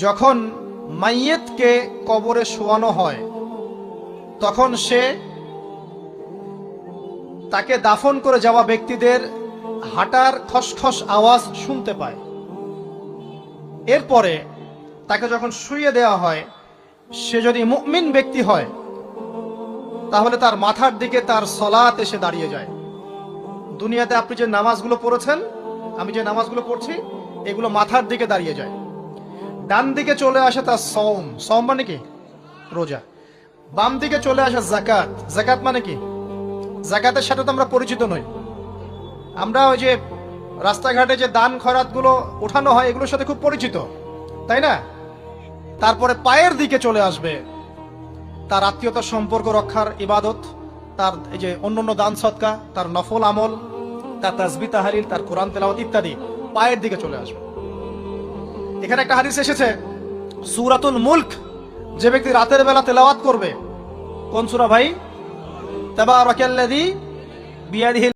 যখন মাইয়েতকে কবরে শোয়ানো হয় তখন সে তাকে দাফন করে যাওয়া ব্যক্তিদের হাঁটার খসখস আওয়াজ শুনতে পায়। এরপরে তাকে যখন শুইয়ে দেওয়া হয়, সে যদি মুমিন ব্যক্তি হয় তাহলে তার মাথার দিকে তার সলাত এসে দাঁড়িয়ে যায়। দুনিয়াতে আপনি যে নামাজগুলো পড়েছেন, আমি যে নামাজগুলো পড়ছি, এগুলো মাথার দিকে দাঁড়িয়ে যায়। ডান দিকে চলে আসে তার সওম, সওম মানে কি? রোজা। বাম দিকে চলে আসে যাকাত, যাকাত মানে কি? যাকাতের সাথে তো আমরা পরিচিত নই। আমরা ওই যে রাস্তাঘাটে যে দান খয়রাত গুলো উঠানো হয়, এগুলোর সাথে খুব পরিচিত, তাই না? তারপরে পায়ের দিকে চলে আসবে তার আত্মীয়তার সম্পর্ক রক্ষার ইবাদত, তার এই যে অন্যান্য দান সদকা, তার নফল আমল, তার তাসবিহ তাহলিল, তার কোরআন তেলাওয়াত ইত্যাদি পায়ের দিকে চলে আসবে। এখানে একটা হাদিস এসেছে, সূরাতুল মুলক যে ব্যক্তি রাতের বেলা তেলাওয়াত করবে, কোন সূরা ভাই? তাবারাকাল্লাযী বিয়াদিহি